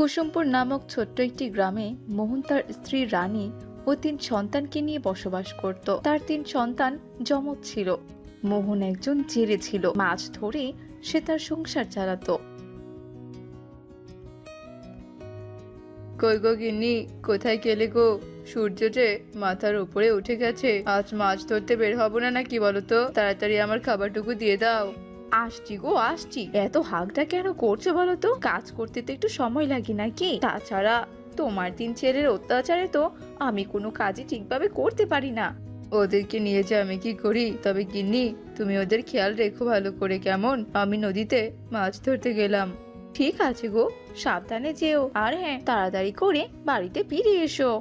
কুসুমপুর নামক ছোট্ট একটি গ্রামে মোহন তার স্ত্রী রানী ও ৩ সন্তানকে নিয়ে বসবাস করত। তার ৩ সন্তান যমজ ছিল। মোহন একজন জেলে ছিল। মাছ ধরে সে তার সংসার চালাতো। কই গো গিন্নি, কোথায় গেলে গো? সূর্য যে মাথার উপরে উঠে গেছে। আজ মাছ ধরতে বের হবো না নাকি বলো তো? তাড়াতাড়ি আমার খাবারটুকু দিয়ে দাও। আসছি গো আসছি। এত হাঁকটা কেন করছো বলো তো? কাজ করতে তো একটু সময় লাগে নাকি? তাছাড়া তোমার ৩ ছেলের অত্যাচারে তো আমি কোনো কাজই ঠিকভাবে করতে পারি না। ওদেরকে নিয়ে যে আমি কি করি? তবে গিন্নি, তুমি ওদের খেয়াল রেখো ভালো করে, কেমন? আমি নদীতে মাছ ধরতে গেলাম। ঠিক আছে গো, সাবধানে যেও। আর হ্যাঁ, তাড়াতাড়ি করে বাড়িতে ফিরে এসো।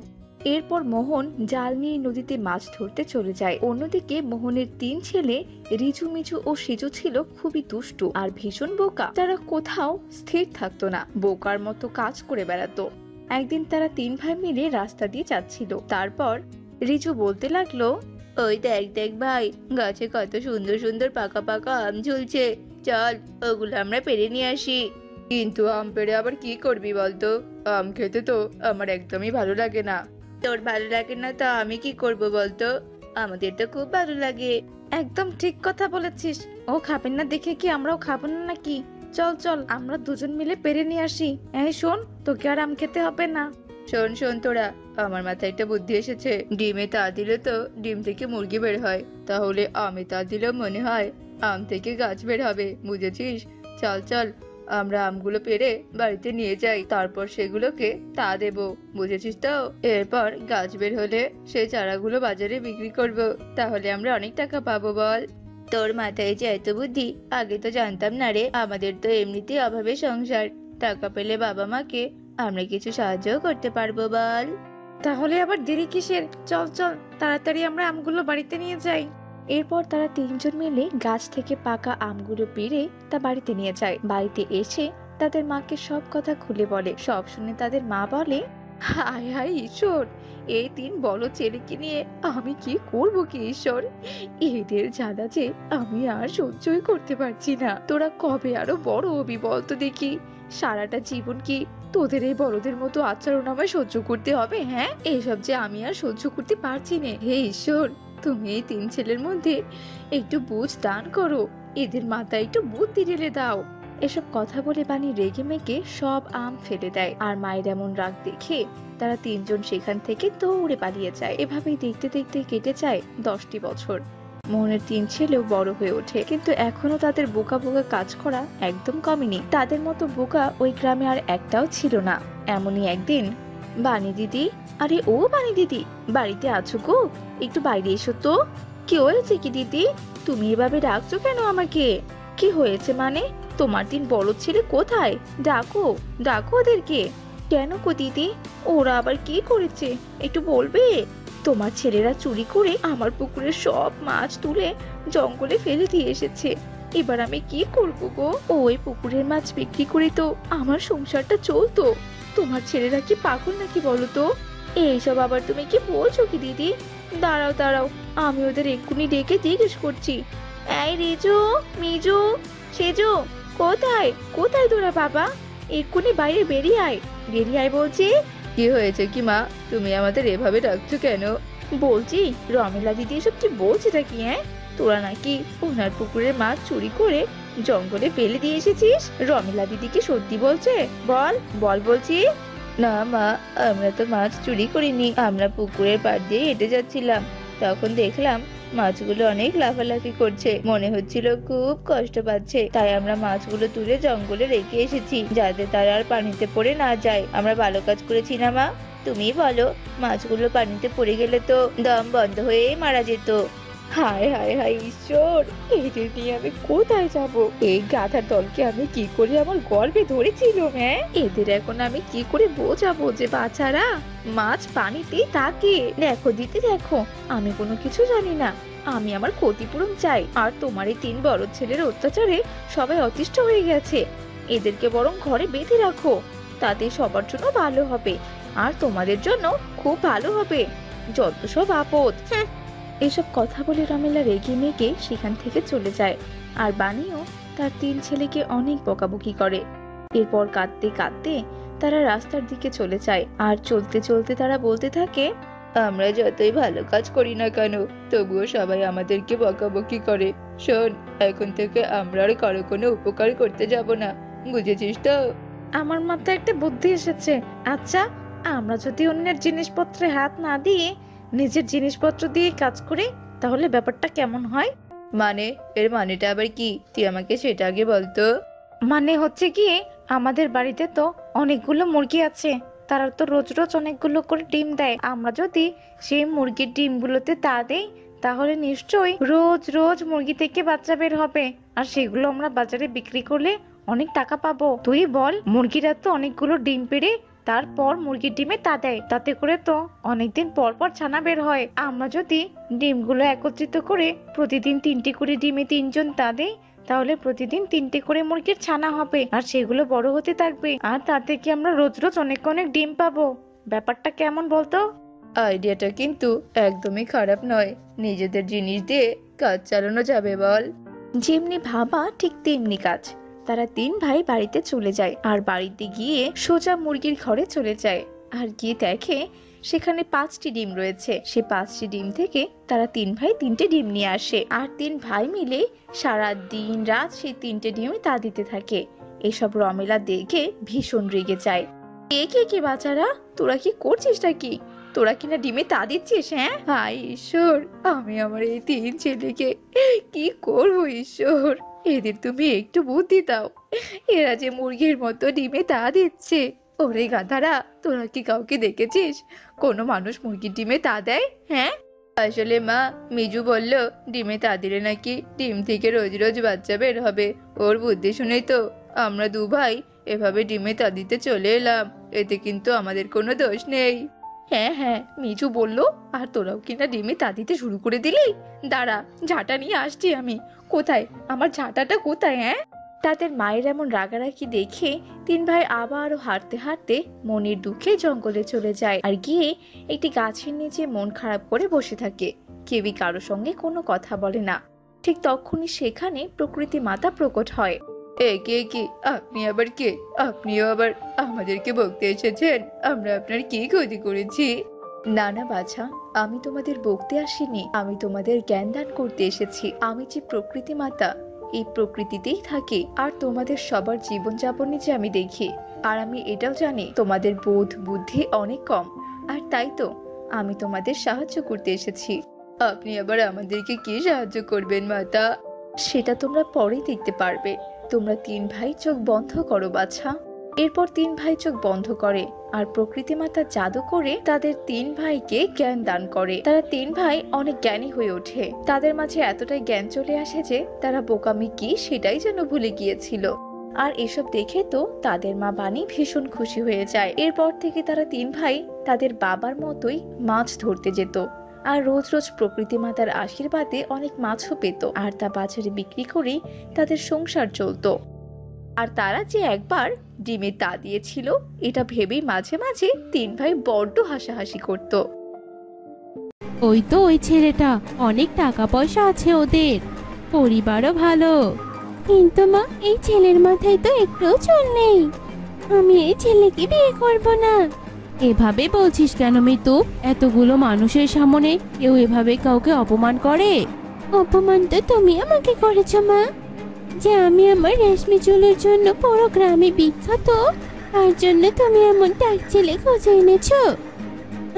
এরপর মোহন জাল নিয়ে নদীতে মাছ ধরতে চলে যায়। অন্যদিকে মোহনের ৩ ছেলে রিজু, মিজু ও সিজু ছিল খুবই দুষ্টু আর ভীষণ বোকা। তারা কোথাও স্থির থাকতো না, বোকার মতো কাজ করে বেড়াতো। একদিন তারা ৩ ভাই মিলে রাস্তা দিয়ে যাচ্ছিল। তারপর রিজু বলতে লাগলো, ওই দেখ দেখ ভাই, গাছে কত সুন্দর সুন্দর পাকা পাকা আম ঝুলছে। চল, ওগুলো আমরা পেড়ে নিয়ে আসি। কিন্তু আম পেড়ে আবার কি করবি বলতো? আম খেতে তো আমার একদমই ভালো লাগে না। তোর ভালো লাগে না তা আমি কি করব বলতো? আমাদের তো খুব ভালো লাগে। একদম ঠিক কথা বলেছিস। ও খাবেন না দেখে কি আমরাও খাবো না নাকি? চল চল, আমরা দুজন মিলে পেরে নিয়ে আসি। এই শোন, তোকে আর আম খেতে হবে না। শোন শোন তোরা, আমার মাথায় একটা বুদ্ধি এসেছে। ডিমে তা দিলে তো ডিম থেকে মুরগি বের হয়, তাহলে আমে তা দিলেও মনে হয় আম থেকে গাছ বের হবে, বুঝেছিস? চল চল, আমরা আমগুলো পেড়ে বাড়িতে নিয়ে যাই, তারপর সেগুলোকে তা দেব, বুঝেছিস তো? এরপর গাছ বের হলে সেই চারাগুলো বাজারে বিক্রি করব, তাহলে আমরা অনেক টাকা পাবো। বল, তোর মাথায় যে এত বুদ্ধি, আগে তো জানতাম না রে। আমাদের তো এমনিতেই অভাবে সংসার, টাকা পেলে বাবা মাকে আমরা কিছু সাহায্য করতে পারবো। বল, তাহলে আবার দেরি কিসের? চল চল, তাড়াতাড়ি আমরা আমগুলো বাড়িতে নিয়ে যাই। এরপর তারা ৩ জন মিলে গাছ থেকে পাকা আমগুলো পেড়ে তা বাড়িতে নিয়ে যায়। বাড়িতে এসে তাদের মাকে সব কথা খুলে বলে। সব শুনে তাদের মা বলে, হায় হায় ঈশ্বর, এই ৩ বড় ছেলেকে নিয়ে আমি কি করব কি ঈশ্বর? এদের জ্বালা যে আমি আর সহ্যই করতে পারছি না। তোরা কবে আরো বড় হবি বলতো দেখি? সারাটা জীবন কি তোদের এই বড়দের মতো আচরণ আমায় সহ্য করতে হবে? হ্যাঁ, এইসব যে আমি আর সহ্য করতে পারছি না। হে ঈশ্বর, তুমি এই ৩ ছেলের মধ্যে একটু বুঝ দান করো, এদের মাথায় একটু বুদ্ধি ঢেলে দাও। এসব কথা বলে বানি রেগে মেগে সব আম ফেলে দেয়। আর মায়ের এমন রাগ দেখে তারা ৩ জন সেখান থেকে দৌড়ে পালিয়ে যায়। এভাবেই দেখতে দেখতে কেটে যায় 10টি বছর। মোহনের ৩ ছেলেও বড় হয়ে ওঠে, কিন্তু এখনো তাদের বোকা বোকা কাজ করা একদম কমেনি। তাদের মতো বোকা ওই গ্রামে আর একটাও ছিল না। এমনই একদিন, বানি দিদি, আরে ও বানি দিদি, বাড়িতে আছো গো? একটু বাইরে এসো তো। কি হয়েছে কি দিদি? তুমি এভাবে ডাকছো কেন আমাকে? কি হয়েছে মানে? তোমার ৩ বড় ছেলে কোথায়? ডাকো ডাকো ওদেরকে। কেন গো দিদি? ওরা আবার কি করেছে একটু বলবে? তোমার ছেলেরা চুরি করে আমার পুকুরের সব মাছ তুলে জঙ্গলে ফেলে দিয়ে এসেছে। এবার আমি কি করবো গো? ওই পুকুরের মাছ বিক্রি করে তো আমার সংসারটা চলতো। তোমার ছেলেরা কি পাগল নাকি বলো তো? এইসব আবার তুমি কি বলছো কি দিদি? দাঁড়াও দাঁড়াও, আমি ওদের এক্ষুনি ডেকে জিজ্ঞেস করছি। এই রিজু, মিজু, সেজু, কোথায় কোথায় তোরা বাবা? এক্ষুনি বাইরে বেরিয়ে আয়, বেরিয়ে আয় বলছি। কি হয়েছে কি মা, তুমি আমাদের এভাবে ডাকছো কেন? বলছি, রমেলা দিদি এসব কি বলছে নাকি? হ্যাঁ, তোরা নাকি ওনার পুকুরের মাছ চুরি করে জঙ্গলে ফেলে দিয়ে এসেছিস? রমেলা দিদি কি সত্যি বলছে? বল বল বলছি। না মা, আমরা তো মাছ চুরি করিনি। আমরা পুকুরের পাড় দিয়ে হেঁটে যাচ্ছিলাম, তখন দেখলাম মাছগুলো অনেক লাফালাফি করছে, মনে হচ্ছিল খুব কষ্ট পাচ্ছে। তাই আমরা মাছগুলো তুলে জঙ্গলে রেখে এসেছি, যাতে তারা আর পানিতে পড়ে না যায়। আমরা ভালো কাজ করেছি না মা? তুমিই বলো, মাছগুলো পানিতে পড়ে গেলে তো দম বন্ধ হয়ে মারা যেত। হায় হায় হায় ঈশ্বর, এদের নিয়ে আমি কোথায় যাব? এই গাধার দলকে আমি কি করে আমার গর্ভে ধরেছিল? হ্যাঁ, এদের এখন আমি কি করে বোঝাবো যে বাচ্চারা মাছ পানিতেই থাকে? দেখো দিদি দেখো, আমি কোনো কিছু জানি না। আমি আমার ক্ষতিপূরণ চাই। আর তোমার এই ৩ বড় ছেলের অত্যাচারে সবাই অতিষ্ঠ হয়ে গেছে। এদেরকে বরং ঘরে বেঁধে রাখো, তাতে সবার জন্য ভালো হবে, আর তোমাদের জন্য খুব ভালো হবে। যত সব আপদ। এসব কথা বলে রমেলা রেগে মেগে সেখান থেকে চলে যায়। আর বানিও তার ৩ ছেলেকে অনেক বকাবকি করে। এরপর কাঁদতে কাঁদতে তারা রাস্তার দিকে চলে যায় আর চলতে চলতে তারা বলতে থাকে, আমরা যতই ভালো কাজ করি না কেন তবুও সবাই আমাদেরকে বকাবকি করে। শোন, এখন থেকে আমরা আর কারো কোনো উপকার করতে যাব না, বুঝেছিস তো? আমার মাথায় একটা বুদ্ধি এসেছে। আচ্ছা, আমরা যদি অন্যের জিনিসপত্রে হাত না দিয়ে নিজের জিনিসপত্র দিয়ে কাজ করি তাহলে ব্যাপারটা কেমন হয়? মানে, এর মানেটা আবার কি? তুই আমাকে সেটা আগে বলতো। মানে হচ্ছে কি, আমাদের বাড়িতে তো অনেকগুলো মুরগি আছে, তারা তো রোজ রোজ অনেকগুলো করে ডিম দেয়। আমরা যদি সেই মুরগির ডিমগুলোতে তা দেই তাহলে নিশ্চয়ই রোজ রোজ মুরগি থেকে বাচ্চা বের হবে, আর সেগুলো আমরা বাজারে বিক্রি করলে অনেক টাকা পাবো। তুই বল, মুরগিরা তো অনেকগুলো ডিম পেড়ে তারপর মুরগির ডিমে তা দেয়, তাতে করে তো অনেকদিন পর পর ছানা বের হয়। আমরা যদি ডিমগুলো একত্রিত করে প্রতিদিন 3টি করে ডিমে 3জন তা দেই তাহলে প্রতিদিন 3টে করে মুরগির ছানা হবে, আর সেগুলো বড় হতে থাকবে, আর তা থেকে আমরা রোজ রোজ অনেক অনেক ডিম পাবো। ব্যাপারটা কেমন বলতো? আইডিয়াটা কিন্তু একদমই খারাপ নয়। নিজেদের জিনিস দিয়ে কাজ চালানো যাবে, বল? যেমনি ভাবা ঠিক তেমনি কাজ। তারা 3 ভাই বাড়িতে চলে যায় আর বাড়িতে গিয়ে সোজা মুরগির ঘরে চলে যায় আর গিয়ে দেখে সেখানে 5টি ডিম রয়েছে। সে 5টি ডিম থেকে তারা 3 ভাই 3টে ডিম নিয়ে আসে আর 3 ভাই মিলে সারা দিন রাত সেই 3টে ডিমে তা দিতে থাকে। এসব রমেলা দেখে ভীষণ রেগে যায়। কে বাচ্চারা, তোরা কি করছিসটা কি? তোরা কিনা ডিমে তা দিচ্ছিস? হ্যাঁ, হায় ঈশ্বর, আমি আমার এই 3 ছেলেকে কি করব ঈশ্বর, এদের তুমি একটু বুদ্ধি দাও। এরা যে মুরগির মতো ডিমে তা দিচ্ছে। ওরে গাধারা, তোরা কি কাউকে দেখেছিস কোনো মানুষ মুরগির ডিমে তা দেয়? হ্যাঁ, আসলে মা, মিজু বলল ডিমে তা দিলে নাকি ডিম থেকে রোজ রোজ বাচ্চা বের হবে। ওর বুদ্ধি শুনেই তো আমরা 2 ভাই এভাবে ডিমে তা দিতে চলে এলাম। এতে কিন্তু আমাদের কোনো দোষ নেই। হ্যাঁ হ্যাঁ, মিজু বললো, আর তোরাও কিনা ডিমে তা দিতে শুরু করে দিলি? দাঁড়া, ঝাঁটা নিয়ে আসছি আমি। কোথায় আমার ঝাঁটাটা, কোথায়? হ্যাঁ। তাদের মায়ের এমন রাগারাগি দেখে 3 ভাই আবারও হাঁটতে হাঁটতে মনের দুঃখে জঙ্গলে চলে যায় আর গিয়ে একটি গাছের নিচে মন খারাপ করে বসে থাকে। কেউই কারো সঙ্গে কোনো কথা বলে না। ঠিক তখনই সেখানে প্রকৃতি মাতা প্রকট হয়। কে আপনি আবার কে? আপনিও আবার আমাদেরকে বকতে এসেছেন? আমরা আপনার কি ক্ষতি করেছি? না না বাছা, আমি তোমাদের বকতে আসিনি, আমি তোমাদের জ্ঞান দান করতে এসেছি। আমি যে প্রকৃতি মাতা, এই প্রকৃতিতেই থাকি, আর তোমাদের সবার জীবনযাপনে যে আমি দেখি, আর আমি এটাও জানি তোমাদের বোধ বুদ্ধি অনেক কম, আর তাই তো আমি তোমাদের সাহায্য করতে এসেছি। আপনি আবার আমাদেরকে কি সাহায্য করবেন মাতা? সেটা তোমরা পরেই দেখতে পারবে। তোমরা 3 ভাই চোখ বন্ধ করো বাছা। এরপর 3 ভাই চোখ বন্ধ করে আর প্রকৃতি মাতা জাদু করে তাদের 3 ভাইকে জ্ঞান দান করে। তারা 3 ভাই অনেক জ্ঞানী হয়ে ওঠে। তাদের মাঝে এতটাই জ্ঞান চলে আসে যে তারা বোকামি কি সেটাই যেন ভুলে গিয়েছিল। আর এসব দেখে তো তাদের মা বানি ভীষণ খুশি হয়ে যায়। এরপর থেকে তারা 3 ভাই তাদের বাবার মতোই মাছ ধরতে যেত আর রোজ রোজ প্রকৃতি মাতার আশীর্বাদে অনেক মাছও পেত, আর তা বাজারে বিক্রি করেই তাদের সংসার চলতো। আর তারা যে একবার ডিমে তা দিয়েছিল এটা ভেবেই মাঝে মাঝে 3 ভাই বড্ড হাসাহাসি করত। ওই তো ওই ছেলেটা, অনেক টাকা পয়সা আছে ওদের, পরিবারও ভালো। কিন্তু মা, এই ছেলের মাথায় তো একটুও চুল নেই। আমি এই ছেলেকে বিয়ে করব না। এভাবে বলছিস কেন মিতু? এতগুলো মানুষের সামনে কেউ এভাবে কাউকে অপমান করে? অপমান তো তুমি আমাকে করেছো মা, যে আমি আমার রেশমি চুলের জন্য পুরো গ্রামে বিখ্যাত, তার জন্য তুমি এমন টাক ছেলে খুঁজে এনেছো।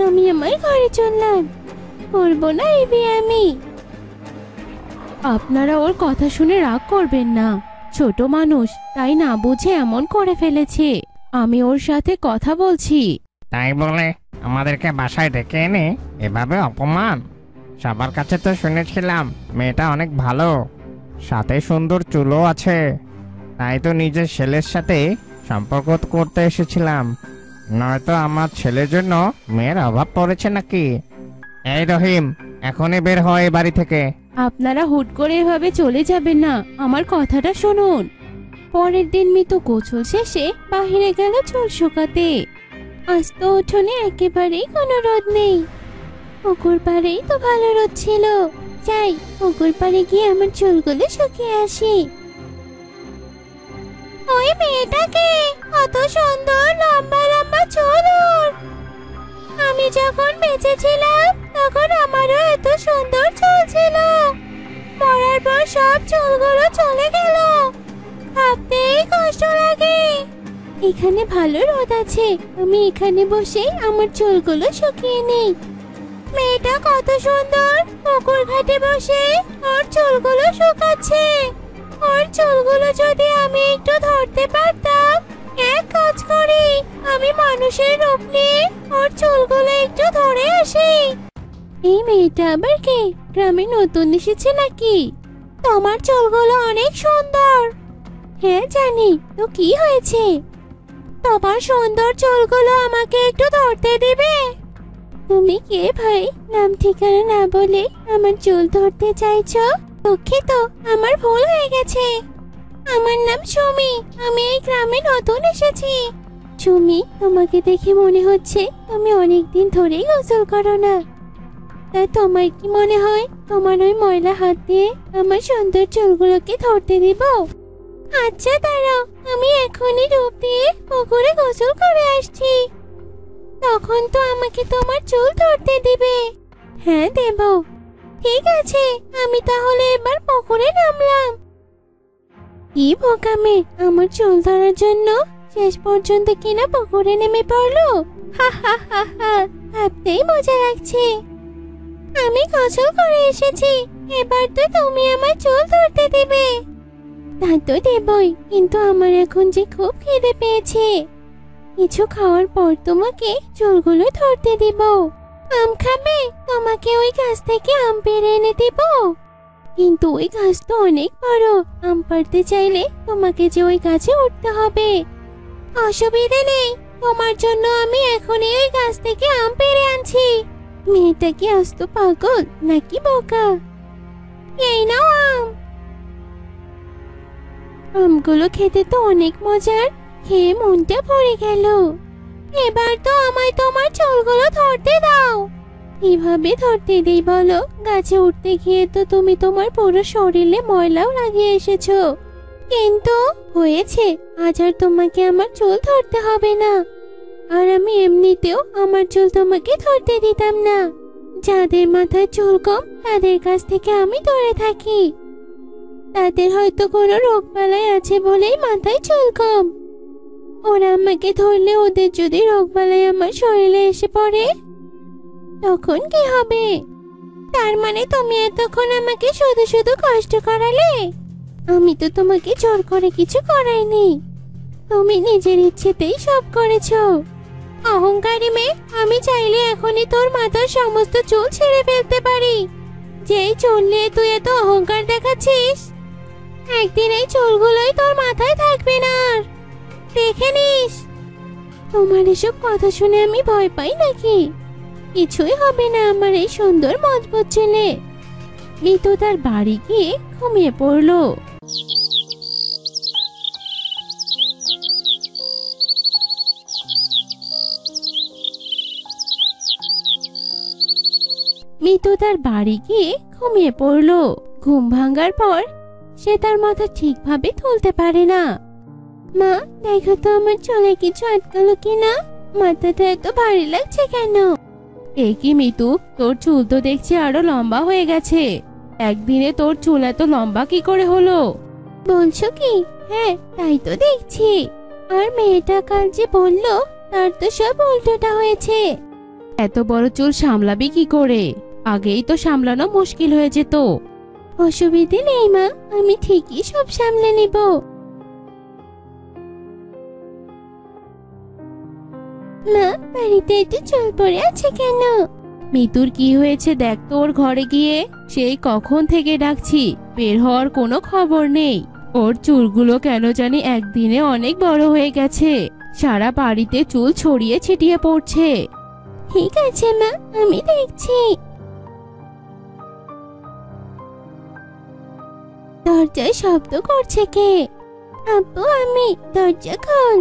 আমি আমার ঘরে চললাম, করবো না এই বিয়ে আমি। আপনারা ওর কথা শুনে রাগ করবেন না, ছোট মানুষ তাই না বুঝে এমন করে ফেলেছে। আমি ওর সাথে কথা বলছি। তাই বলে আমাদেরকে বাসায় ডেকে এনে এভাবে অপমান? সবার কাছে তো শুনেছিলাম মেয়েটা অনেক ভালো, সাথে সুন্দর চুলও আছে, তাই তো নিজের ছেলের সাথে সম্পর্ক করতে এসেছিলাম। নয়তো আমার ছেলের জন্য মেয়ের অভাব পড়েছে নাকি? এই রহিম, এখনই বের হয় বাড়ি থেকে। আপনারা হুট করে এভাবে চলে যাবেন না, আমার কথাটা শুনুন। পরের দিন মিতু গোসল শেষে বাহিরে গেল চুল শুকাতে। আজ তো উঠোনে একেবারেই কোনো রোদ নেই। পুকুর পাড়েই তো ভালো রোদ ছিল, যাই পুকুর পাড়ে গিয়ে আমার চুলগুলো শুকিয়ে আসি। ওই মেয়েটাকে, কত সুন্দর লম্বা লম্বা চুল ওর। আমি যখন বেঁচে ছিলাম তখন আমারও এত সুন্দর চুল ছিল। মরার পর সব চুলগুলো চলে গেল, ভাবতেই কষ্ট লাগে। এখানে ভালো রোদ আছে, আমি এখানে বসে আমার চুলগুলো শুকিয়ে নেই। মেয়েটা কত সুন্দর পুকুর ঘাটে বসে ওর চুলগুলো শুকাচ্ছে। ওর চুলগুলো যদি আমি একটু ধরতে পারতাম। এক কাজ করি, আমি মানুষের রূপ নিয়ে ওর চুলগুলো একটু ধরে আসি। এই মেয়েটা আবার কে? গ্রামে নতুন এসেছে নাকি? তোমার চুলগুলো অনেক সুন্দর। হ্যাঁ জানি, তো কি হয়েছে? তোমার সুন্দর চুলগুলো আমাকে একটু ধরতে দিবে? তুমি কে ভাই? নাম ঠিকানা না বলে আমার চুল ধরতে চাইছো? দুঃখিত, আমার ভুল হয়ে গেছে। আমার নাম সুমি, আমি এই গ্রামে নতুন এসেছি। সুমি, তোমাকে দেখে মনে হচ্ছে তুমি অনেকদিন ধরেই গোসল করো না। তা তোমার কি মনে হয় তোমার ওই ময়লা হাত দিয়ে আমার সুন্দর চুলগুলোকে ধরতে দিব? আচ্ছা দাঁড়াও, আমি এখনই রূপ দিয়ে পুকুরে গোসল করে আসছি। তখন তো আমাকে তোমার চুল ধরতে দিবে। হ্যাঁ দেব। ঠিক আছে, আমি তাহলে এবার পুকুরে নামলাম। কি বোকামে, আমার চুল ধরার জন্য শেষ পর্যন্ত কিনা পুকুরে নেমে পড়লো। হা হা হা হা, ভাবতেই মজা লাগছে। আমি গোসল করে এসেছি, এবার তো তুমি আমার চুল ধরতে দেবে। তা তো দেবই, কিন্তু আমার এখন যে খুব খিদে পেয়েছে। কিছু খাওয়ার পর তোমাকে চুলগুলো ধরতে দিব। আম খাবে? তোমাকে ওই গাছ থেকে আম পেড়ে এনে দিব। কিন্তু ওই গাছ তো অনেক বড়, আম পাড়তে চাইলে তোমাকে যে ওই গাছে উঠতে হবে। অসুবিধে নেই, তোমার জন্য আমি এখনই ওই গাছ থেকে আম পেড়ে আনছি। মেয়েটা কি আস্ত পাগল নাকি বোকা? এই নাও আম। আমগুলো খেতে তো অনেক মজার, খেয়ে মনটা ভরে গেল। এবার তো আমায় তোমার চুলগুলো ধরতে দাও। কিভাবে ধরতে দেই বলো? গাছে উঠতে গিয়ে তো তুমি তোমার পুরো শরীরে ময়লাও লাগিয়ে এসেছো। কিন্তু হয়েছে, আজ আর তোমাকে আমার চুল ধরতে হবে না। আর আমি এমনিতেও আমার চুল তোমাকে ধরতে দিতাম না। যাদের মাথায় চুল কম তাদের কাছ থেকে আমি ধরে থাকি। তাদের হয়তো কোনো রোগবালাই আছে বলেই মাথায় চুল কম। ওরা আমাকে ধরলে ওদের যদি রোগবালাই আমার শরীরে এসে পড়ে তখন কি হবে? তার মানে তুমি এতক্ষণ আমাকে শুধু শুধু কষ্ট করালে? আমি তো তোমাকে জোর করে কিছু করাইনি, তুমি নিজের ইচ্ছেতেই সব করেছো। অহংকারী মেয়ে, আমি চাইলে এখনই তোর মাথার সমস্ত চুল ছেড়ে ফেলতে পারি। যেই চুল নিয়ে তুই এত অহংকার দেখাচ্ছিস, একদিন এই চুলগুলোই তোর মাথায় থাকবে না আর। দেখে নিস। তোমার এসব কথা শুনে আমি ভয় পাই নাকি? কিছুই হবে না আমার এই সুন্দর মজবুত ছেলে। মিতু তার বাড়ি গিয়ে ঘুমিয়ে পড়লো। মিতু তার বাড়ি গিয়ে ঘুমিয়ে পড়লো। ঘুম ভাঙার পর সে তার মাথা ঠিকভাবে তুলতে পারে না। মা, দেখো তো আমার চুলে কিছু আটকালো কিনা। মাথাটা এত ভারী লাগছে কেন? এ কি মিতু, তোর চুল তো দেখছি আরো লম্বা হয়ে গেছে। একদিনে তোর চুল এত লম্বা কি করে হলো? বলছো কি? হ্যাঁ, তাই তো দেখছি। আর মেয়েটা কাল যে বললো তার তো সব উল্টোটা হয়েছে। এত বড় চুল সামলাবি কি করে? আগেই তো সামলানো মুশকিল হয়ে যেত। অসুবিধে নেই মা, আমি ঠিকই সব সামলে নেব। মা, বাড়িতে একটু চুল পড়ে আছে কেন? মিতুর কি হয়েছে দেখ তো ওর ঘরে গিয়ে। সেই কখন থেকে ডাকছি, বের হওয়ার কোনো খবর নেই। ওর চুলগুলো কেন জানি একদিনে অনেক বড় হয়ে গেছে। সারা বাড়িতে চুল ছড়িয়ে ছিটিয়ে পড়ছে। ঠিক আছে মা, আমি দেখছি। দরজায় শব্দ করছে কে? আব্বু, আমি। দরজা খোল।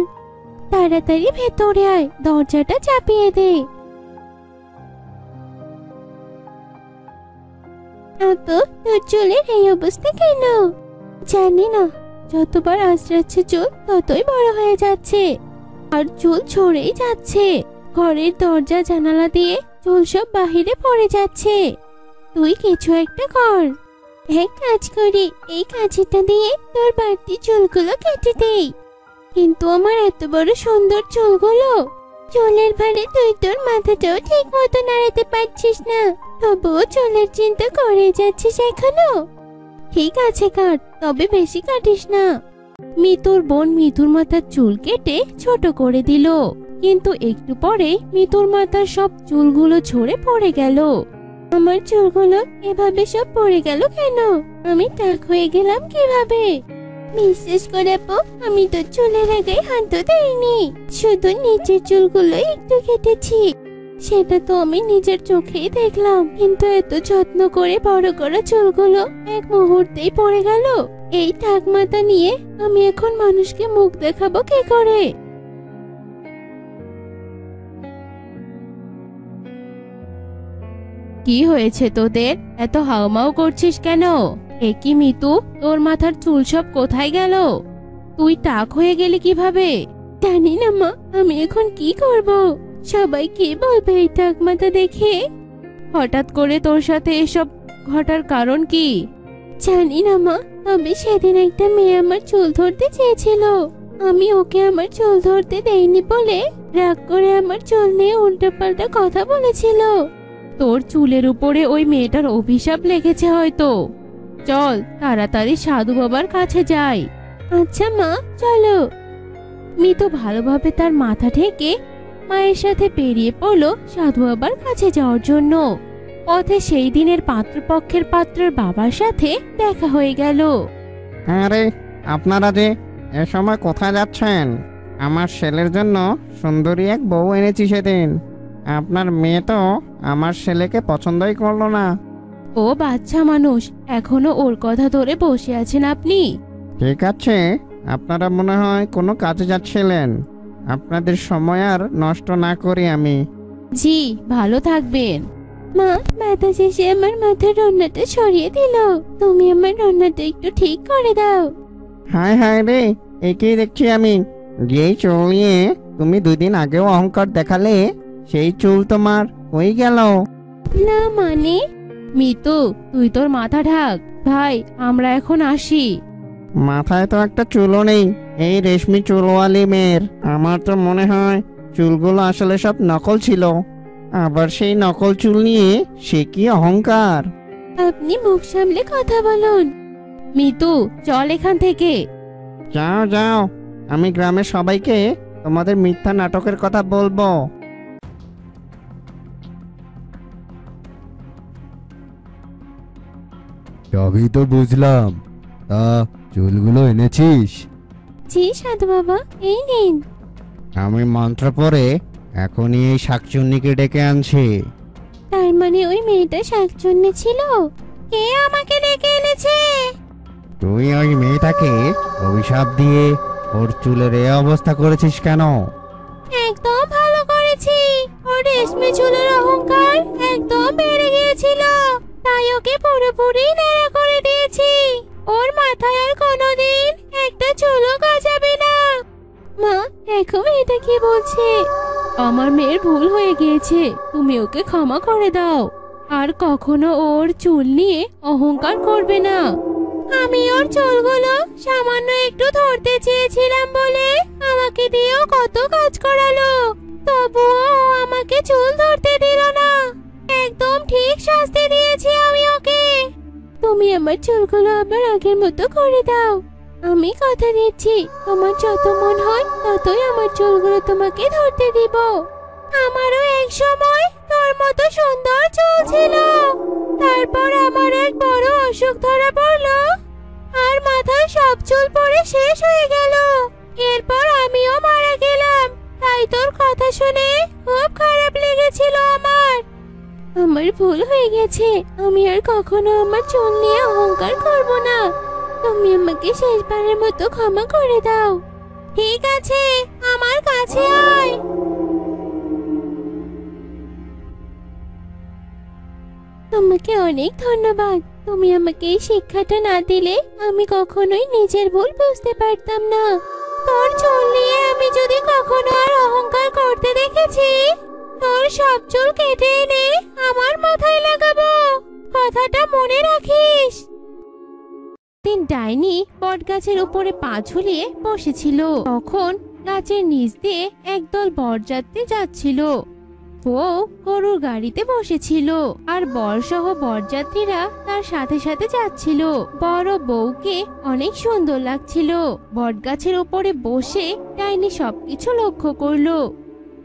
তাড়াতাড়ি ভেতরে আয়, দরজাটা চাপিয়ে দে। আব্বু, তোর চুলের এই অবস্থা কেন? জানি না, যতবার আঁচড়াচ্ছে চুল ততই বড় হয়ে যাচ্ছে, আর চুল ঝরেই যাচ্ছে। ঘরের দরজা জানালা দিয়ে চুল সব বাহিরে পড়ে যাচ্ছে। তুই কিছু একটা কর। এক কাজ করি, এই কাঁচিটা দিয়ে তোর বাড়তি চুলগুলো কেটে দেই। কিন্তু আমার এত বড় সুন্দর চুলগুলো, চুলের ভারে তুই তোর মাথাটাও ঠিক মতো নাড়াতে পারছিস না, তবুও চুলের চিন্তা করে যাচ্ছিস এখনো। ঠিক আছে কাট, তবে বেশি কাটিস না। মিতুর বোন মিতুর মাথার চুল কেটে ছোট করে দিল, কিন্তু একটু পরে মিতুর মাথার সব চুলগুলো ঝরে পড়ে গেল। আমার চুলগুলো এভাবে সব পড়ে গেল কেন? আমি টাক হয়ে গেলাম কিভাবে? বিশ্বাস করে আপু, আমি তো চুলের আগে হাতও দেইনি, শুধু নিচের চুলগুলো একটু কেটেছি। সেটা তো আমি নিজের চোখেই দেখলাম, কিন্তু এত যত্ন করে বড় করা চুলগুলো এক মুহূর্তেই পড়ে গেল। এই টাক মাথা নিয়ে আমি এখন মানুষকে মুখ দেখাবো কি করে? কি হয়েছে তোদের? এত হাউমাউ করছিস কেন? একি মিতু, তোর মাথার চুল সব কোথায় গেল? তুই টাক হয়ে গেলি কিভাবে? জানি না মা, আমি এখন কি করব? সবাই কি বলবে এই টাক মাথা দেখে? হঠাৎ করে তোর সাথে এসব ঘটার কারণ কি? জানি না মা, তবে সেদিন একটা মেয়ে আমার চুল ধরতে চেয়েছিল। আমি ওকে আমার চুল ধরতে দেইনি বলে রাগ করে আমার চুল নিয়ে উল্টোপাল্টা কথা বলেছিল। তোর চুলের উপরে ওই মেয়েটার অভিশাপ লেগেছে হয়তো। চল তাড়াতাড়ি সাধু বাবার কাছে যাই। আচ্ছা মা, চলো। মিতু ভালোভাবে তার মাথা ঢেকে মায়ের সাথে বেরিয়ে পড়লো সাধু বাবার কাছে যাওয়ার জন্য। পথে সেই দিনের পাত্রপক্ষের পাত্রের বাবার সাথে দেখা হয়ে গেল। আরে আপনারা যে এ সময় কোথায় যাচ্ছেন? আমার ছেলের জন্য সুন্দরী এক বউ এনেছি সেদিন। আপনার মেয়ে তো আমার ছেলেকে পছন্দই করলো না। ও বাচ্চা মানুষ, এখনো ওর কথা ধরে বসে আছেন আপনি? ঠিক আছে, আপনারা মনে হয় কোনো কাজে যাচ্ছিলেন। আপনাদের সময় আর নষ্ট না করি আমি। জি, ভালো থাকবেন। মা, ব্যথা শেষে আমার মাথার রান্নাটা সরিয়ে দিল। তুমি আমার রান্নাটা একটু ঠিক করে দাও। হায় হায় রে, একেই দেখছি আমি। যেই চুল নিয়ে তুমি 2 দিন আগেও অহংকার দেখালে, সেই চুল তোমার হয়ে গেল। না মানে? মিতু, তুই তোর মাথা ঢাক। ভাই, আমরা এখন আসি। মাথায় তো একটা চুলও নেই এই রেশমি চুলওয়ালি মেয়ের। আমার তো মনে হয় চুলগুলো আসলে সব নকল ছিল। আবার সেই নকল চুল নিয়ে সে কি অহংকার! আপনি মুখ সামলে কথা বলুন। মিতু, চল এখান থেকে। যাও যাও, আমি গ্রামের সবাইকে তোমাদের মিথ্যা নাটকের কথা বলবো। সবই তো বুঝলাম, তা চুলগুলো এনেছিস? জি সাধু বাবা, এই নিন। আমি মন্ত্র পড়ে এখনই এই শাকচুন্নিকে ডেকে আনছি। তার মানে ওই মেয়েটা শাকচুন্নি ছিল? কে আমাকে ডেকে এনেছে? তুই ওই মেয়েটাকে অভিশাপ দিয়ে ওর চুলের এই অবস্থা করেছিস কেন? একদম ভালো করেছি। ওর রেশমি চুলের অহংকার একদম বেড়ে গিয়েছিল, তাই ওকে পুরোপুরি ন্যাড়া করে দিয়েছি। ওর মাথায় আর কোনোদিন একটা চুলও গজাবে না। মা, দেখো এটা কি বলছে। আমার মেয়ের ভুল হয়ে গিয়েছে, তুমি ওকে ক্ষমা করে দাও। আর কখনো ওর চুল নিয়ে অহংকার করবে না। আমি ওর চুলগুলো সামান্য একটু ধরতে চেয়েছিলাম বলে আমাকে দিয়েও কত কাজ করালো, তবুও ও আমাকে চুল ধরতে দিল না। একদম ঠিক শাস্তি দিয়েছি আমি ওকে। তুমি আমার চুলগুলো আবার আগের মতো করে দাও। আমি কথা দিচ্ছি, তোমার যত মন হয় ততই আমার চুলগুলো তোমাকে ধরতে দিব। আমারও এক সময় তোর মতো সুন্দর চুল ছিল, তারপর আমার এক বড় অসুখ ধরা পড়লো আর মাথায় সব চুল পড়ে শেষ হয়ে গেল। এরপর আমিও মারা গেলাম। তাই তোর কথা শুনে খুব খারাপ লেগেছিল আমার। আমার ভুল হয়ে গেছে, আমি আর কখনো আমার চুল নিয়ে অহংকার করব না। তুমি আমাকে শেষবারের মতো ক্ষমা করে দাও। ঠিক আছে, আমার কাছে আয়। তোমাকে অনেক ধন্যবাদ। তুমি আমাকে এই শিক্ষাটা না দিলে আমি কখনোই নিজের ভুল বুঝতে পারতাম না। তোর চুল নিয়ে আমি যদি কখনো আর অহংকার করতে দেখেছি, তোর সব চুল কেটে এনে আমার মাথায় লাগাবো, কথাটা মনে রাখিস। দিন ডাইনি বটগাছের উপরে পা ঝুলিয়ে বসেছিল। তখন গাছের নিচ দিয়ে একদল বরযাত্রী যাচ্ছিল। বউ গরুর গাড়িতে বসেছিল আর বরসহ বরযাত্রীরা তার সাথে সাথে যাচ্ছিল। বড় বউকে অনেক সুন্দর লাগছিল। বটগাছের উপরে বসে ডাইনি সবকিছু লক্ষ্য করলো।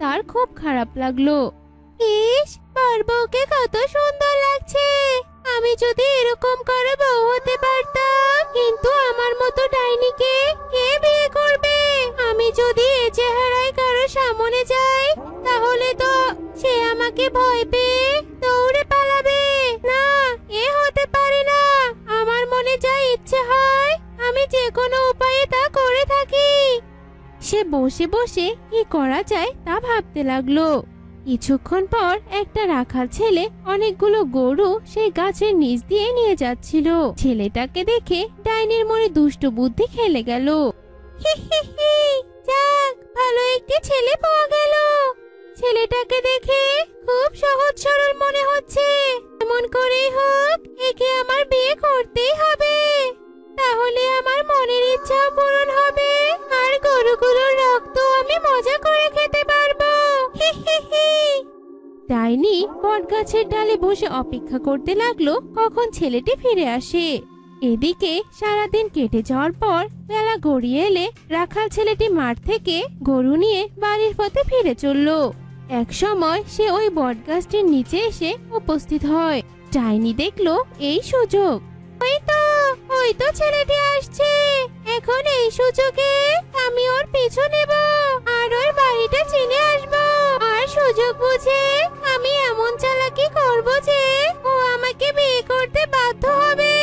তার খুব খারাপ লাগলো। ইস, বর বউকে কত সুন্দর লাগছে, আমি যদি এরকম করে বউ হতে পারতাম। কিন্তু আমার মতো ডাইনিকে কে বিয়ে করবে? আমি যদি এ চেহারায় কারো সামনে যাই, তাহলে তো সে আমাকে ভয় পেয়ে দৌড়ে পালাবে। না, এ হতে পারে না। আমার মনে যা ইচ্ছে হয় আমি যে কোনো উপায়ে তা করে থাকি। সে বসে বসে কি করা যায় তা ভাবতে লাগলো। কিছুক্ষণ পর একটা রাখাল ছেলে অনেকগুলো গরু সেই গাছের নিচ দিয়ে নিয়ে যাচ্ছিল। ছেলেটাকে দেখে ডাইনির মনে দুষ্ট বুদ্ধি খেলে গেল। যাক, ভালো একটি ছেলে পাওয়া গেল। ছেলেটাকে দেখে খুব সহজ সরল মনে হচ্ছে। এমন করেই হোক, একে আমার বিয়ে করতেই হবে। তাহলে আমার মনের ইচ্ছা পূরণ হবে আর গরুগুলোর রক্ত আমি মজা করে খেতে পারবো। ডাইনি বটগাছের ডালে বসে অপেক্ষা করতে লাগলো কখন ছেলেটি ফিরে আসে। এদিকে সারাদিন কেটে যাওয়ার পর বেলা গড়িয়ে এলে রাখাল ছেলেটি মাঠ থেকে গরু নিয়ে বাড়ির পথে ফিরে চলল। এক সময় সে ওই বটগাছটির নিচে এসে উপস্থিত হয়। ডাইনি দেখলো এই সুযোগ। ওই তো ছেলেটি আসছে। এখন এই সুযোগে আমি ওর পিছু নেব আর ওর বাড়িটা চিনে আসবো। আর সুযোগ বুঝে আমি এমন চালাকি করব যে ও আমাকে বিয়ে করতে বাধ্য হবে।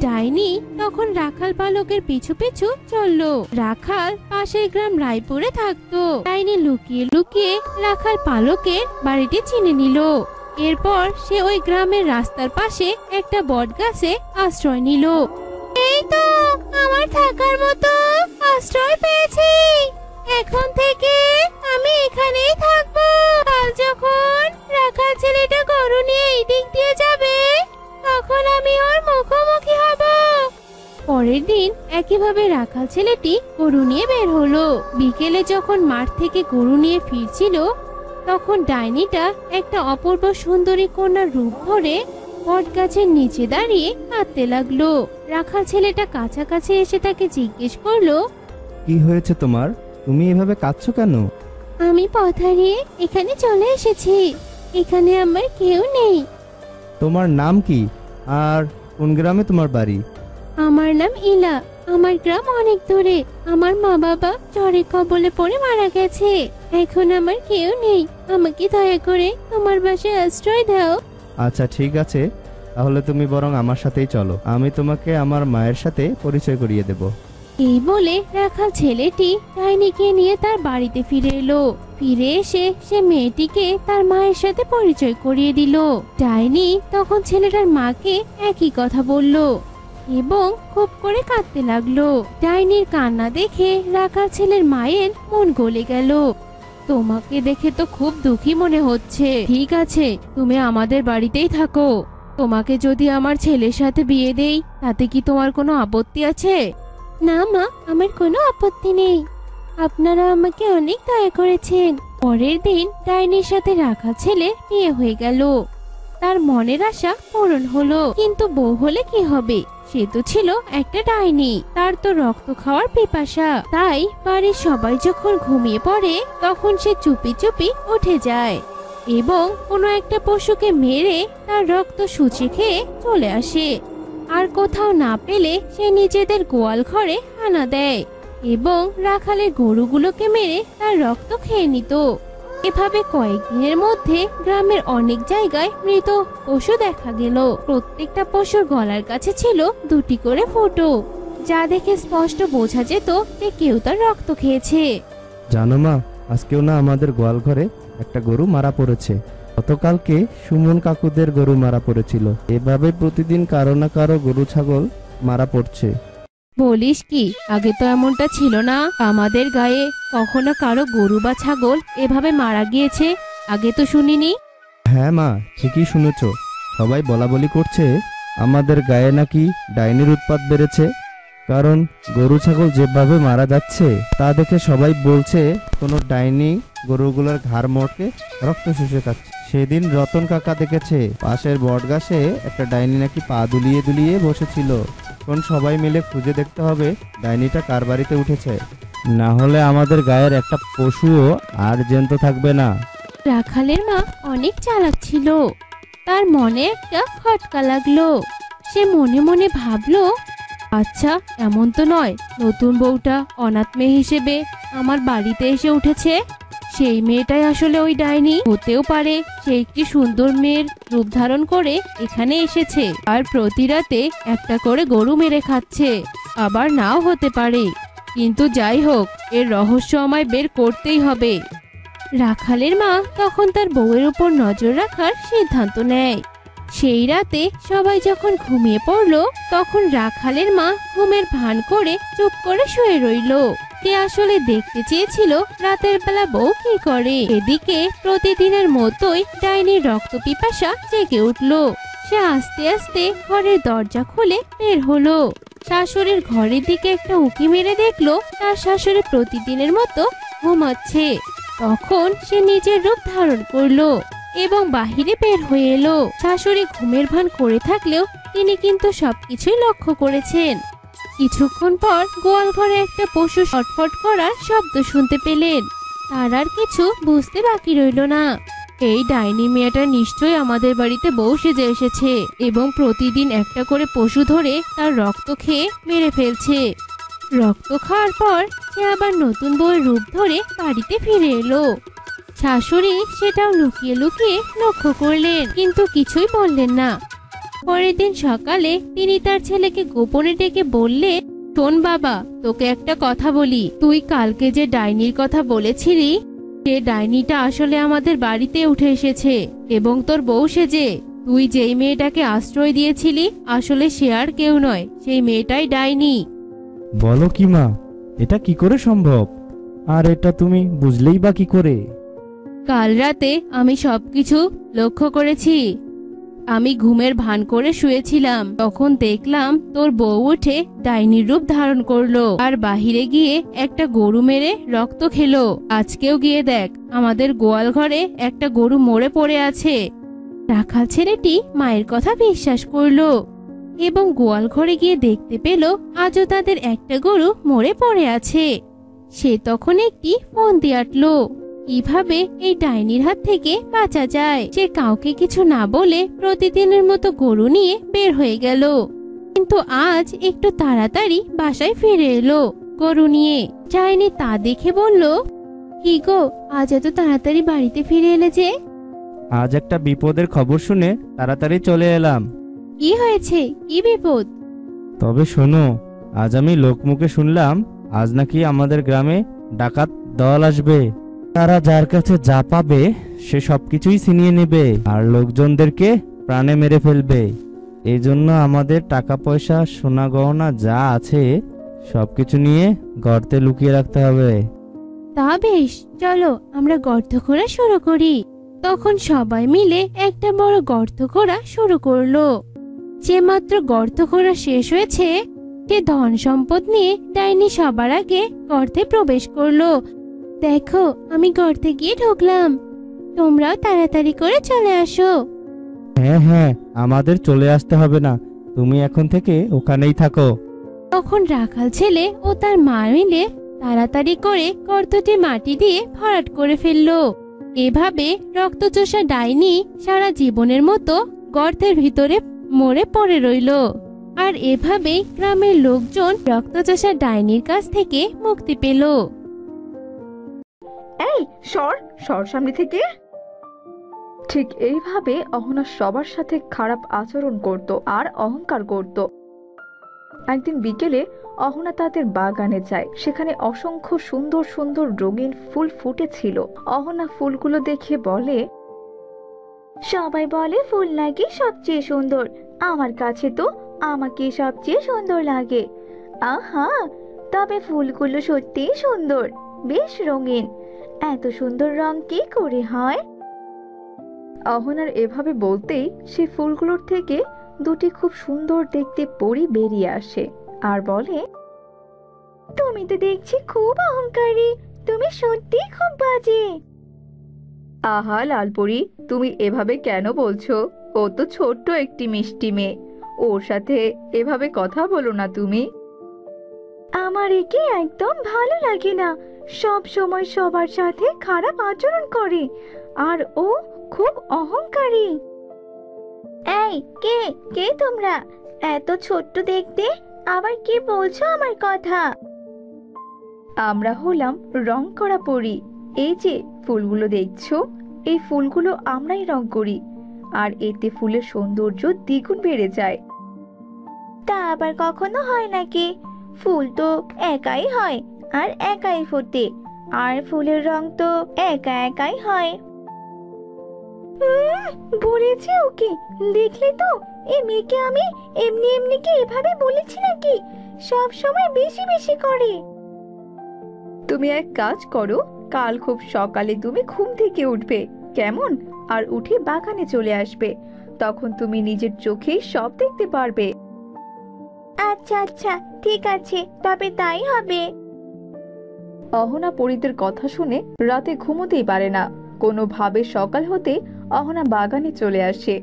ডাইনি তখন রাখাল বালকের পিছু পিছু চললো। রাখাল পাশের গ্রাম রায়পুরে থাকতো। ডাইনি লুকিয়ে লুকিয়ে রাখাল পালকের বাড়িটি চিনে নিল। এরপর সে ওই গ্রামের রাস্তার পাশে একটা বটগাছে আশ্রয় নিল। এই তো আমার থাকার মতো আশ্রয় পেয়েছি। এখন থেকে আমি এখানেই থাকবো। কাল যখন রাখাল ছেলেটা গরু নিয়ে এই দিক দিয়ে যাবে, তখন আমি ওর মুখোমুখি হব। পরের দিন একইভাবে রাখাল ছেলেটি গরু নিয়ে বের হলো। বিকেলে যখন মাঠ থেকে গরু নিয়ে ফিরছিল, তখন ডাইনিটা একটা অপূর্ব সুন্দরী কন্যার রূপ ধরে বটগাছের নিচে দাঁড়িয়ে কাঁদতে লাগলো। রাখাল ছেলেটা কাছাকাছি এসে তাকে জিজ্ঞেস করলো, কি হয়েছে তোমার? তুমি এভাবে কাঁদছো কেন? আমি পথ হারিয়ে এখানে চলে এসেছি। এখানে আমার কেউ নেই। তোমার নাম কি আর কোন গ্রামে তোমার বাড়ি? আমার নাম ইলা। আমার গ্রাম অনেক দূরে। আমার মা বাবা জ্বরে কবলে পড়ে মারা গেছে। এখন আমার কেউ নেই। আমাকে দয়া করে তোমার বাসায় আশ্রয় দাও। আচ্ছা ঠিক আছে, তাহলে তুমি বরং আমার সাথেই চলো। আমি তোমাকে আমার মায়ের সাথে পরিচয় করিয়ে দেব। এই বলে রাখাল ছেলেটি ডাইনিকে নিয়ে তার বাড়িতে ফিরে এলো। ফিরে এসে সে মেয়েটিকে তার মায়ের সাথে পরিচয় করিয়ে দিল। ডাইনি তখন ছেলেটার মাকে একই কথা বলল এবং খুব করে কাঁদতে লাগলো। ডাইনির কান্না দেখে রাখাল ছেলের মায়ের মন গলে গেল। তোমাকে দেখে তো খুব দুঃখী মনে হচ্ছে। ঠিক আছে, তুমি আমাদের বাড়িতেই থাকো। তোমাকে যদি আমার ছেলের সাথে বিয়ে দেই, তাতে কি তোমার কোনো আপত্তি আছে? না মা, আমার কোনো আপত্তি নেই। আপনারা আমাকে অনেক দয়া করেছেন। পরের দিন ডাইনির সাথে রাখাল ছেলে বিয়ে হয়ে গেল। তার মনের আশা পূরণ হলো। কিন্তু বউ হলে কি হবে? সে তো ছিল একটা ডাইনি। তার তো রক্ত খাওয়ার পিপাসা। তাই বাড়ির সবাই যখন ঘুমিয়ে পড়ে, তখন সে চুপি চুপি উঠে যায় এবং কোনো একটা পশুকে মেরে তার রক্ত শুষে খেয়ে চলে আসে। আর কোথাও না পেলে সে নিজেদের গোয়াল ঘরে হানা দেয় এবং রাখালের গরুগুলোকে মেরে তার রক্ত খেয়ে নিত। এভাবে কয়েকদিনের মধ্যে গ্রামের অনেক জায়গায় মৃত পশু দেখা গেল। প্রত্যেকটা পশুর গলার কাছে ছিল দুটি করে ফুটো, যা দেখে স্পষ্ট বোঝা যেত যে কেউ তার রক্ত খেয়েছে। জানো মা, আজকেও না আমাদের গোয়াল ঘরে একটা গরু মারা পড়েছে। গতকালকে সুমন কাকুদের গরু মারা পড়েছিল। এভাবে প্রতিদিন কারো না কারো গরু ছাগল মারা পড়ছে। বলিস কি, আগে তো এমনটা ছিল না। আমাদের গায়ে কখনো কারো গরু বা ছাগল এভাবে মারা গিয়েছে আগে তো শুনিনি। হ্যাঁ মা, ঠিকই শুনেছ। সবাই বলা বলি করছে আমাদের গায়ে নাকি ডাইনির উৎপাত বেড়েছে। কারণ গরু ছাগল যেভাবে মারা যাচ্ছে তা দেখে সবাই বলছে কোনো ডাইনি গরুগুলোর ঘাড় মোড়কে রক্ত শুষে খাচ্ছে। সেদিন রতন কাকা দেখেছে পাশের বটগাছে একটা ডাইনি নাকি পা দুলিয়ে দুলিয়ে বসেছিল। এখন সবাই মিলে খুঁজে দেখতে হবে ডাইনিটা কার বাড়িতে উঠেছে, না হলে আমাদের গায়ের একটা পশুও আর জ্যান্ত থাকবে না। রাখালের মা অনেক চালাক ছিল। তার মনে একটা খটকা লাগলো। সে মনে মনে ভাবলো, আচ্ছা এমন তো নয় নতুন বউটা অনাথ মেয়ে হিসেবে আমার বাড়িতে এসে উঠেছে। সেই মেয়েটাই আসলে ওই ডাইনি হতেও পারে। সে একটি সুন্দর মেয়ের রূপ ধারণ করে এখানে এসেছে আর প্রতি রাতে একটা করে গরু মেরে খাচ্ছে। আবার নাও হতে পারে, কিন্তু যাই হোক এর রহস্য আমায় বের করতেই হবে। রাখালের মা তখন তার বউয়ের উপর নজর রাখার সিদ্ধান্ত নেয়। সেই রাতে সবাই যখন ঘুমিয়ে পড়ল তখন রাখালের মা ঘুমের ভান করে চুপ করে শুয়ে রইল। সে আসলে দেখতে চেয়েছিল রাতের বেলা বউ কি করে। এদিকে প্রতিদিনের মতোই ডাইনির রক্ত পিপাসা জেগে উঠল। সে আস্তে আস্তে ঘরের দরজা খুলে বের হলো। শাশুড়ির ঘরের দিকে একটা উঁকি মেরে দেখলো তার শাশুড়ি প্রতিদিনের মতো ঘুমাচ্ছে। তখন সে নিজের রূপ ধারণ করলো এবং বাহিরে বের হয়ে এলো। শাশুড়ি ঘুমের ভান করে থাকলেও তিনি কিন্তু সবকিছুই লক্ষ্য করেছেন। কিছুক্ষণ পর গোয়াল ঘরে একটা পশু ছটফট করার শব্দ শুনতে পেলেন। তার আর কিছু বুঝতে বাকি রইল না। এই ডাইনি মেয়েটা নিশ্চয়ই আমাদের বাড়িতে বউ সেজে এসেছে এবং প্রতিদিন একটা করে পশু ধরে তার রক্ত খেয়ে মেরে ফেলছে। রক্ত খাওয়ার পর সে আবার নতুন বউয়ের রূপ ধরে বাড়িতে ফিরে এলো। শাশুড়ি সেটাও লুকিয়ে লুকিয়ে লক্ষ্য করলেন, কিন্তু কিছুই বললেন না। পরের দিন সকালে তিনি তার ছেলেকে গোপনে ডেকে বললেন, শোন বাবা, তোকে একটা কথা বলি। তুই কালকে যে ডাইনির কথা বলেছিলি সে ডাইনিটা আসলে আমাদের বাড়িতে উঠে এসেছে এবং তোর বউ সেজে। তুই যেই মেয়েটাকে আশ্রয় দিয়েছিলি আসলে সে আর কেউ নয়, সেই মেয়েটাই ডাইনি। বলো কি মা, এটা কি করে সম্ভব? আর এটা তুমি বুঝলেই বা কি করে? কাল রাতে আমি সবকিছু লক্ষ্য করেছি। আমি ঘুমের ভান করে শুয়েছিলাম, তখন দেখলাম তোর বউ উঠে ডাইনির রূপ ধারণ করলো আর বাহিরে গিয়ে একটা গরু মেরে রক্ত খেলো। আজকেও গিয়ে দেখ আমাদের গোয়াল ঘরে একটা গরু মরে পড়ে আছে। রাখাল ছেলেটি মায়ের কথা বিশ্বাস করলো এবং গোয়াল ঘরে গিয়ে দেখতে পেল আজও তাদের একটা গরু মরে পড়ে আছে। সে তখন একটি ফন্দি আঁটলো কিভাবে এই ডাইনির হাত থেকে বাঁচা যায়। সে কাউকে কিছু না বলে প্রতিদিনের মতো গরু নিয়ে বের হয়ে গেল, কিন্তু আজ একটু তাড়াতাড়ি বাসায় ফিরে এলো গরু নিয়ে। ডাইনি তা দেখে বলল, কি গো, আজ এত তাড়াতাড়ি বাড়িতে ফিরে এলে যে? আজ একটা বিপদের খবর শুনে তাড়াতাড়ি চলে এলাম। কি হয়েছে? কি বিপদ? তবে শোনো, আজ আমি লোকমুখে শুনলাম আজ নাকি আমাদের গ্রামে ডাকাত দল আসবে। তারা যার কাছে যা পাবে সে সবকিছুই ছিনিয়ে নেবে আর লোকজনদেরকে প্রাণে মেরে ফেলবে। এই জন্য আমাদের টাকা পয়সা সোনা গহনা যা আছে সবকিছু নিয়ে গর্তে লুকিয়ে রাখতে হবে। তা বেশ, চলো আমরা গর্ত খোঁড়া শুরু করি। তখন সবাই মিলে একটা বড় গর্ত খোঁড়া শুরু করলো। যে মাত্র গর্ত খোঁড়া শেষ হয়েছে সে ধন সম্পদ নিয়ে ডাইনি সবার আগে গর্তে প্রবেশ করলো। দেখো, আমি গর্তে গিয়ে ঢুকলাম, তোমরাও তাড়াতাড়ি করে চলে আসো। হ্যাঁ হ্যাঁ, আমাদের চলে আসতে হবে না, তুমি এখন থেকে ওখানেই থাকো। তখন রাখাল ছেলে ও তার মা মিলে তাড়াতাড়ি করে গর্তটি মাটি দিয়ে ভরাট করে ফেললো। এভাবে রক্তচোষা ডাইনি সারা জীবনের মতো গর্তের ভিতরে মরে পড়ে রইল। আর এভাবেই গ্রামের লোকজন রক্তচোষা ডাইনির কাছ থেকে মুক্তি পেল। এই সর সর সামনে থেকে। ঠিক এইভাবে অহনা সবার সাথে খারাপ আচরণ করত আর অহংকার করত। একদিন বিকেলে অহনা তাদের বাগানে যায়। সেখানে অসংখ্য সুন্দর সুন্দর রঙিন ফুল ফুটেছিল। অহনা ফুলগুলো দেখে বলে, সবাই বলে ফুল নাকি সবচেয়ে সুন্দর, আমার কাছে তো আমাকে সবচেয়ে সুন্দর লাগে। আহা, তবে ফুলগুলো সত্যিই সুন্দর, বেশ রঙিন। এত সুন্দর রং কি করে হয়? অহনার এভাবে বলতেই সে ফুলগুলোর থেকে দুটি খুব সুন্দর দেখতে পরী বেরিয়ে আসে আর বলে, তুমি তো দেখছি খুব অহংকারী, তুমি সত্যি খুব বাজে। আহা লালপরি, তুমি এভাবে কেন বলছো? ও তো ছোট্ট একটি মিষ্টি মেয়ে, ওর সাথে এভাবে কথা বলো না তুমি। আমার একে একদম ভালো লাগে না, সব সময় সবার সাথে খারাপ আচরণ করে, আর ও খুব অহংকারী। এই কে কে তোমরা? এত ছোট্ট দেখতে, আবার কি বলছো আমার কথা? আমরা হলাম রং করা পরী। এই যে ফুলগুলো দেখছো, এই ফুলগুলো আমরাই রং করি, আর এতে ফুলের সৌন্দর্য দ্বিগুণ বেড়ে যায়। তা আবার কখনো হয় নাকি? ফুল তো একাই হয় আর একাই ফোটে, আর ফুলের রং তো একা একাই হয়। বলেছি ওকে, দেখলে তো এই মেয়েকে আমি এমনি এমনি কি এভাবে বলেছি নাকি? সব সময় বেশি বেশি করে। তুমি এক কাজ করো, কাল খুব সকালে তুমি ঘুম থেকে উঠবে কেমন, আর উঠে বাগানে চলে আসবে, তখন তুমি নিজের চোখেই সব দেখতে পারবে। আচ্ছা আচ্ছা, ঠিক আছে, তবে তাই হবে। অহনা পরীদের কথা শুনে রাতে ঘুমোতেই পারে না। কোনোভাবে সকাল হতে অহনা বাগানে চলে আসে,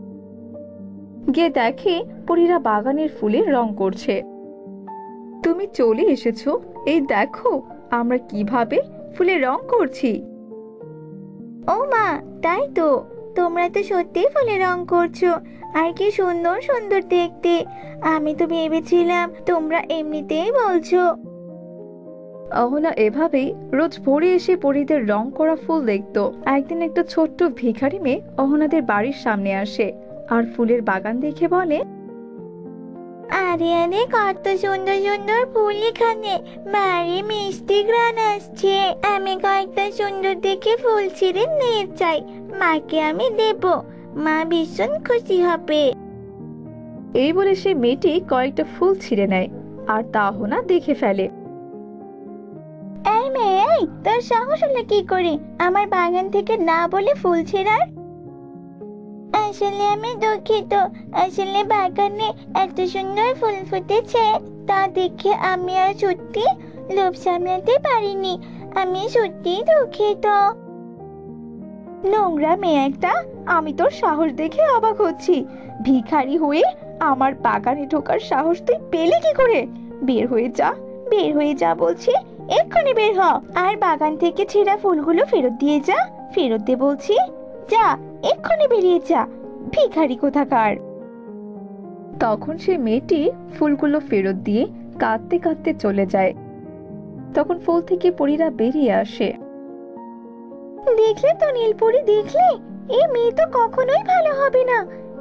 গিয়ে দেখে পরীরা বাগানের ফুলের রং করছে। তুমি চলে এসেছো, এই দেখো আমরা কিভাবে ফুলের রং করছি। ও মা, তাই তো, তোমরা তো সত্যি ফুলে রং করছো, আর কি সুন্দর সুন্দর দেখতে। আমি তো ভেবেছিলাম তোমরা এমনিতেই বলছো। অহনা এভাবেই রোজ ভোরে এসে পরীদের রং করা ফুল দেখতো। একদিন একটা ছোট্ট ভিখারি মেয়ে অহনাদের বাড়ির সামনে আসে আর ফুলের বাগান দেখে বলে, আরে আরে, কত সুন্দর সুন্দর ফুল এখানে, ভারী মিষ্টি ঘ্রাণ আসছে। আমি কয়েকটা সুন্দর দেখে ফুল ছিঁড়ে নিয়ে চাই, মাকে আমি দেব, মা ভীষণ খুশি হবে। এই বলে সে মেয়েটি কয়েকটা ফুল ছিঁড়ে নেয় আর তা অহনা দেখে ফেলে। এই মেয়ে, এই তোর সাহস হলো কি করে আমার বাগান থেকে না বলে ফুল ছেঁড়ার? আসলে আমি দুঃখিত, আসলে বাগানে এত সুন্দর ফুল ফুটেছে তা দেখে আমি আর সত্যি লোভ সামলাতে পারিনি, আমি সত্যি দুঃখিত। নোংরা মেয়ে একটা, আমি তোর সাহস দেখে অবাক হচ্ছি। ভিখারি হয়ে আমার বাগানে ঢোকার সাহস তুই পেলি কি করে? বের হয়ে যা, বের হয়ে যা বলছি, এক্ষুনি বের হ। আর বাগান থেকে ছেঁড়া ফুলগুলো ফেরত দিয়ে যা, ফেরত দে বলছি, যা, এক্ষুনি বেরিয়ে যা, ভিখারি কোথাকার। তখন সে মেয়েটি ফুলগুলো ফেরত দিয়ে কাঁদতে কাঁদতে চলে যায়। তখন ফুল থেকে পরীরা বেরিয়ে আসে। দেখলে তো নীলপরি, দেখলে? এই মেয়ে তো কখনোই ভালো হবে না,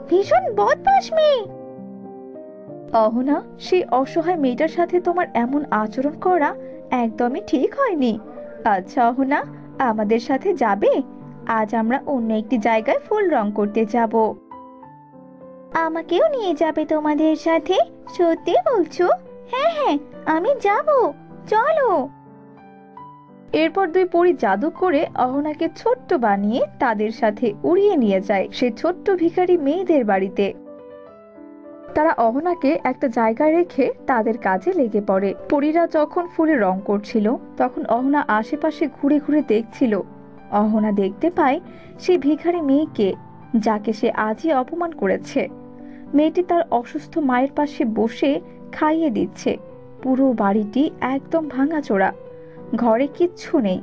ভীষণ বদমাশ মেয়ে। অহনা, সেই অসহায় মেয়েটার সাথে তোমার এমন আচরণ করা একদমই ঠিক হয়নি। আচ্ছা অহনা, আমাদের সাথে যাবে? আজ আমরা অন্য একটি জায়গায় ফুল রং করতে যাব। আমাকেও নিয়ে যাবে তোমাদের সাথে? সত্যি বলছো? হ্যাঁ হ্যাঁ, আমি যাব, চলো। এরপর দুই পরী জাদু করে অহনাকে ছোট্ট বানিয়ে তাদের সাথে উড়িয়ে নিয়ে যায় সে ছোট্ট ভিখারি মেয়েদের বাড়িতে। তারা অহনাকে একটা জায়গায় রেখে তাদের কাজে লেগে পড়ে। পরীরা যখন ফুলে রং করছিল তখন অহনা আশেপাশে ঘুরে ঘুরে দেখছিল। অহনা দেখতে পায় সেই ভিখারি মেয়েকে, যাকে সে আজই অপমান করেছে। মেয়েটি তার অসুস্থ মায়ের পাশে বসে খাইয়ে দিচ্ছে। পুরো বাড়িটি একদম ভাঙাচোরা, ঘরে কিচ্ছু নেই।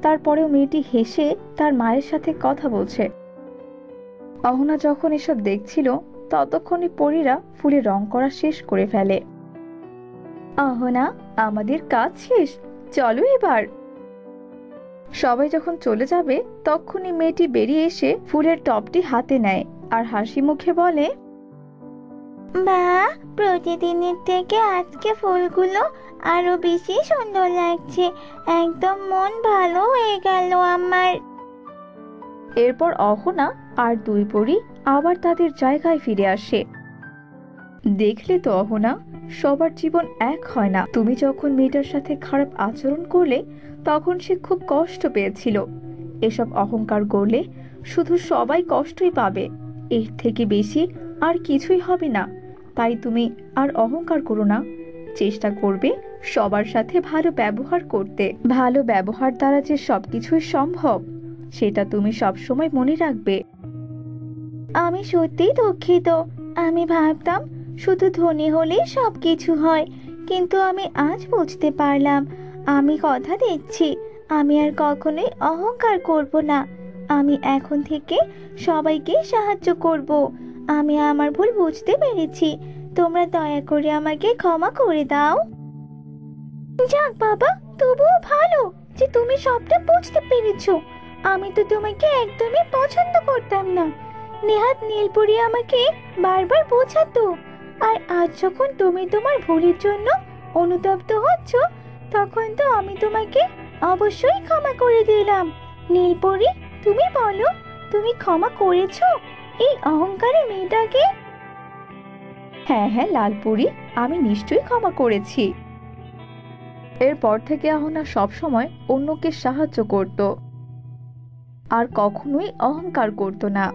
তারপরেও মেয়েটি হেসে তার মায়ের সাথে কথা বলছে। অহনা যখন এসব দেখছিল ততক্ষণে পরীরা ফুলে রং করা শেষ করে ফেলে। অহনা, আমাদের কাজ শেষ, চলো এবার। সবাই যখন চলে যাবে তখনই মেয়েটি বেরিয়ে এসে ফুলের টবটি হাতে নেয় আর হাসি মুখে বলে, বা, প্রতিদিনের থেকে আজকে ফুলগুলো আরো বেশি সুন্দর লাগছে, একদম মন ভালো হয়ে গেল আমার। এরপর অহনা আর দুই পরী আবার তাদের জায়গায় ফিরে আসে। দেখলে তো অহনা, সবার জীবন এক হয় না। তুমি যখন মেয়েটার সাথে খারাপ আচরণ করলে তখন সে খুব কষ্ট পেয়েছিল। এসব অহংকার করলে শুধু সবাই কষ্টই পাবে, এর থেকে বেশি আর কিছুই হবে না। তাই তুমি আর অহংকার করো না, চেষ্টা করবে সবার সাথে ভালো ব্যবহার করতে। ভালো ব্যবহার দ্বারা যে সবকিছুই সম্ভব, সেটা তুমি সবসময় মনে রাখবে। আমি সত্যিই দুঃখিত। আমি ভাবতাম শুধু ধনী হলেই সবকিছু হয়, কিন্তু আমি আজ বুঝতে পারলাম। আমি কথা দিচ্ছি, আমি আর কখনোই অহংকার করব না। আমি এখন থেকে সবাইকে সাহায্য করব। আমি আমার ভুল বুঝতে পেরেছি। তোমরা দয়া করে আমাকে ক্ষমা করে দাও। যাক বাবা, তবুও ভালো যে তুমি সবটা বুঝতে পেরেছো। আমি তো তোমাকে একদমই পছন্দ করতাম না। নেহাত নীলপরি আমাকে বারবার বোঝাতো। আর আজ যখন তুমি তোমার ভুলের জন্য অনুতপ্ত হচ্ছ, তখন তো আমি তোমাকে অবশ্যই ক্ষমা করে দিলাম। নীলপরি, তুমি বলো, তুমি ক্ষমা করেছো এই অহংকারী মেয়েটাকে? হ্যাঁ হ্যাঁ লালপুরি, আমি নিশ্চয়ই ক্ষমা করেছি। এরপর থেকে অহনা সবসময় অন্যকে সাহায্য করত আর কখনোই অহংকার করত না।